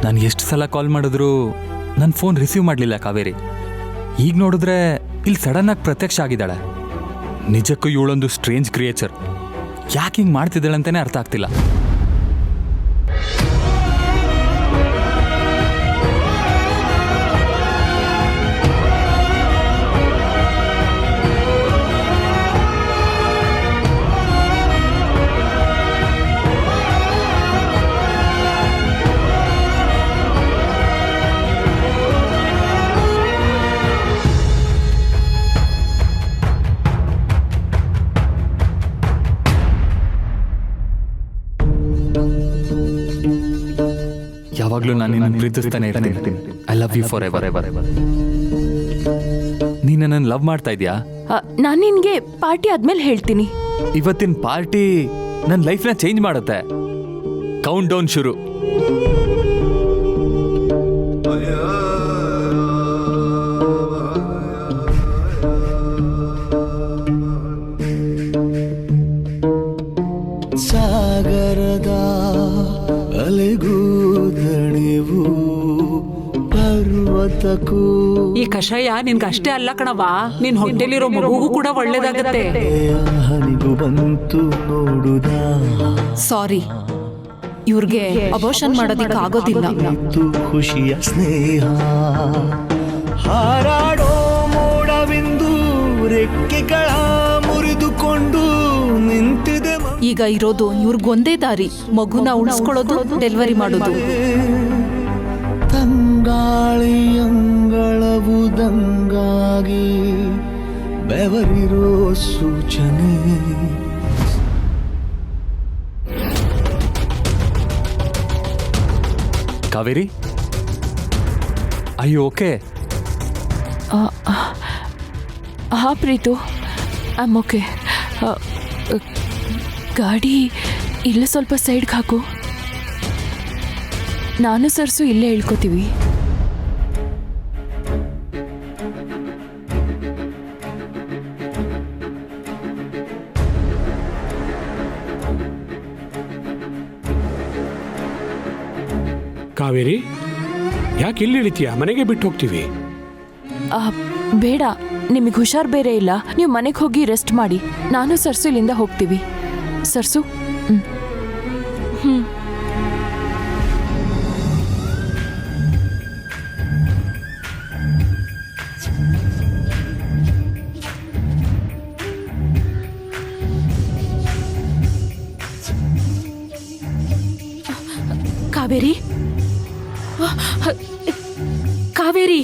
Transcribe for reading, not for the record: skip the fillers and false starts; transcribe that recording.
ನಾನು ಎಷ್ಟು ಸಲ ಕಾಲ್ ಮಾಡಿದ್ರು ನನ್ನ ಫೋನ್ ರಿಸೀವ್ ಮಾಡಲಿಲ್ಲ ಕಾವೇರಿ. ಈಗ ನೋಡಿದ್ರೆ ಇಲ್ಲಿ ಸಡನ್ನಾಗಿ ಪ್ರತ್ಯಕ್ಷ ಆಗಿದ್ದಾಳೆ. ನಿಜಕ್ಕೂ ಇವಳೊಂದು ಸ್ಟ್ರೇಂಜ್ ಕ್ರಿಯೇಚರ್. ಯಾಕೆ ಹಿಂಗೆ ಮಾಡ್ತಿದ್ದಾಳೆ ಅಂತಲೇ ಅರ್ಥ ಆಗ್ತಿಲ್ಲ. ಯಾವಾಗಲೂ ನಾನು ನಿನ್ನ ಪ್ರೀತಿಸ್ತಾನೆ ಇರ್ತೀನಿ. I love you forever ever. ನೀನು ನನ್ನನ್ನು ಲವ್ ಮಾಡ್ತಾ ಇದೆಯಾ? ನಾನು ನಿನಗೆ ಪಾರ್ಟಿ ಆದ್ಮೇಲೆ ಹೇಳ್ತೀನಿ. ಇವತ್ತಿನ ಪಾರ್ಟಿ ನನ್ನ ಲೈಫ್ನ ಚೇಂಜ್ ಮಾಡುತ್ತೆ. ಕೌಂಟ್ ಡೌನ್ ಶುರು. ಸಾಗರದ ಅಲೆಗೂ ದಣಿವು ಪರ್ವತಕ್ಕೂ. ಈ ಕಷಾಯ ನಿನ್ಗೆ ಅಷ್ಟೇ ಅಲ್ಲ ಕಣವಾ, ನಿನ್ ಹೊಟ್ಟೆಲಿರೋ ಮಗುಗೂ ಕೂಡ ಒಳ್ಳೇದಾಗತ್ತೆ. ಹನಿಗೂ ಬಂತು ನೋಡುದ. ಸಾರಿ, ಇವ್ರಿಗೆ ಅಬೋಷನ್ ಮಾಡೋದಿಕ್ಕೆ ಆಗೋದಿಲ್ಲ. ಖುಷಿಯ ಸ್ನೇಹ ಹಾರಾಡೋ ಮೋಡವಿಂದು ರೆಕ್ಕೆಗಳ ಮುರಿದುಕೊಂಡು ನಿಂತಿದೆ. ಈಗ ಇರೋದು ಇವ್ರಿಗೊಂದೇ ದಾರಿ, ಮಗುನ ಉಳಿಸ್ಕೊಳ್ಳೋದು, ಡೆಲಿವರಿ ಮಾಡೋದು. ತಂಗಾಳಿಯಂಗಳವುದಂಗಾಗಿ ಬೆವರಿರೋ ಸೂಚನೆ. ಕಾವೇರಿ, ಅಯ್ಯೋ ಓಕೆ? ಹಾ ಪ್ರೀತು, ಐಮ್ ಓಕೆ. ಗಾಡಿ ಇಲ್ಲೇ ಸ್ವಲ್ಪ ಸೈಡ್ಗೆ ಹಾಕು. ನಾನು ಸರ್ಸು ಇಲ್ಲೇ ಹೇಳ್ಕೊತೀವಿ. ಕಾವೇರಿ, ಯಾಕೆ ಇಲ್ಲಿ ಇಳಿತೀಯ? ಮನೆಗೆ ಬಿಟ್ಟು ಹೋಗ್ತೀವಿ. ಬೇಡ, ನಿಮಗೆ ಹುಷಾರ್ ಬೇರೆ ಇಲ್ಲ. ನೀವು ಮನೆಗೆ ಹೋಗಿ ರೆಸ್ಟ್ ಮಾಡಿ. ನಾನು ಸರ್ಸು ಇಲ್ಲಿಂದ ಹೋಗ್ತೀವಿ. ಸರ್ಸು, ಕಾವೇರಿ, ಕಾವೇರಿ.